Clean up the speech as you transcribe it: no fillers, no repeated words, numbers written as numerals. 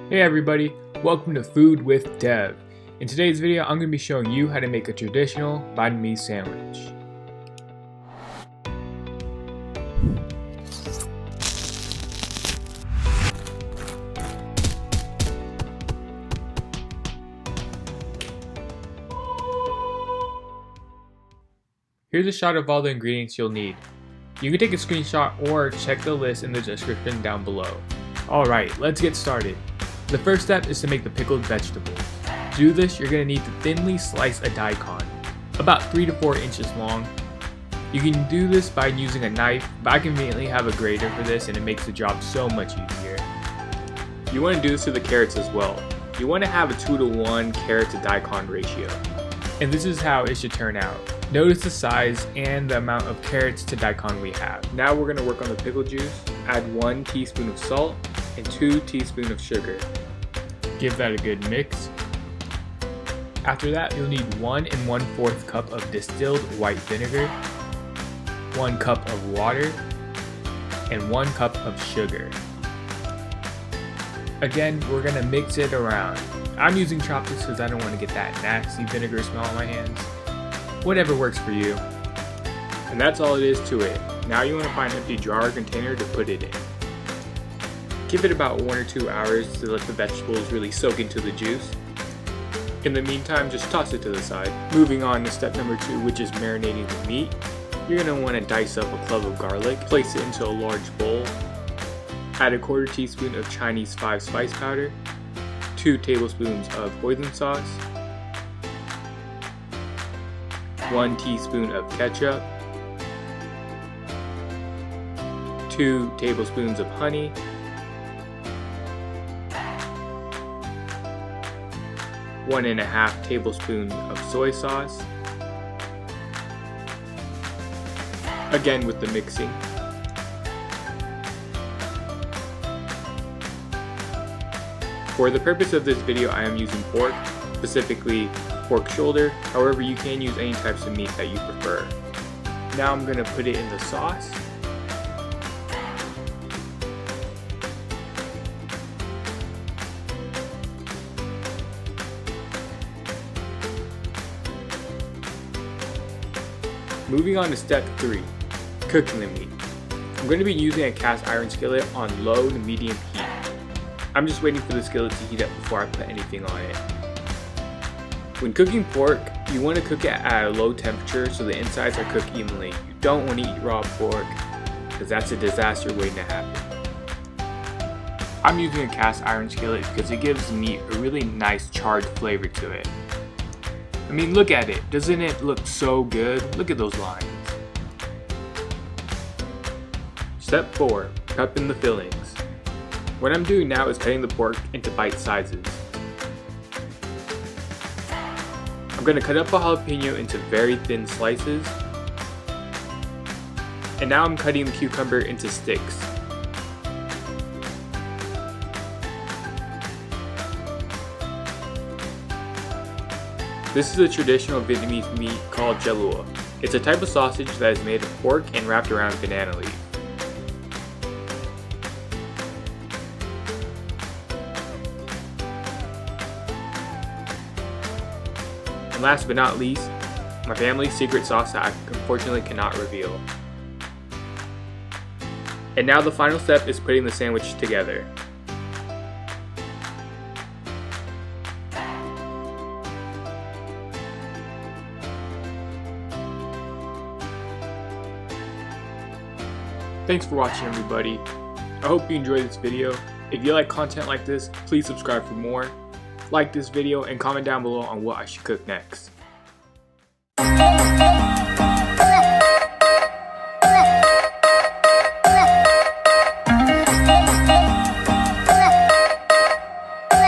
Hey everybody, welcome to Food with Dev. In today's video, I'm going to be showing you how to make a traditional Vietnamese sandwich. Here's a shot of all the ingredients you'll need. You can take a screenshot or check the list in the description down below. Alright, let's get started. The first step is to make the pickled vegetables. To do this, you're going to need to thinly slice a daikon, about 3 to 4 inches long. You can do this by using a knife, but I conveniently have a grater for this and it makes the job so much easier. You want to do this to the carrots as well. You want to have a 2-to-1 carrot to daikon ratio. And this is how it should turn out. Notice the size and the amount of carrots to daikon we have. Now we're going to work on the pickle juice. Add 1 teaspoon of salt and 2 teaspoons of sugar. Give that a good mix. After that, you'll need 1 1/4 cup of distilled white vinegar, 1 cup of water, and 1 cup of sugar. Again, we're going to mix it around. I'm using chopsticks because I don't want to get that nasty vinegar smell on my hands. Whatever works for you. And that's all it is to it. Now you want to find an empty jar or container to put it in. Give it about 1 or 2 hours to let the vegetables really soak into the juice. In the meantime, just toss it to the side. Moving on to step number 2, which is marinating the meat. You're going to want to dice up a clove of garlic, place it into a large bowl. Add a 1/4 teaspoon of Chinese 5 spice powder, 2 tablespoons of hoisin sauce, 1 teaspoon of ketchup, 2 tablespoons of honey, 1.5 tablespoons of soy sauce. Again with the mixing. For the purpose of this video, I am using pork, specifically pork shoulder. However, you can use any types of meat that you prefer. Now I'm going to put it in the sauce. Moving on to step 3, cooking the meat. I'm going to be using a cast iron skillet on low to medium heat. I'm just waiting for the skillet to heat up before I put anything on it. When cooking pork, you want to cook it at a low temperature so the insides are cooked evenly. You don't want to eat raw pork because that's a disaster waiting to happen. I'm using a cast iron skillet because it gives the meat a really nice charred flavor to it. I mean, look at it. Doesn't it look so good? Look at those lines. Step 4, prepping the fillings. What I'm doing now is cutting the pork into bite sizes. I'm going to cut up a jalapeno into very thin slices. And now I'm cutting the cucumber into sticks. This is a traditional Vietnamese meat called deli. It's a type of sausage that is made of pork and wrapped around banana leaf. And last but not least, my family's secret sauce that I unfortunately cannot reveal. And now the final step is putting the sandwich together. Thanks for watching, everybody. I hope you enjoyed this video. If you like content like this, please subscribe for more. Like this video and comment down below on what I should cook next.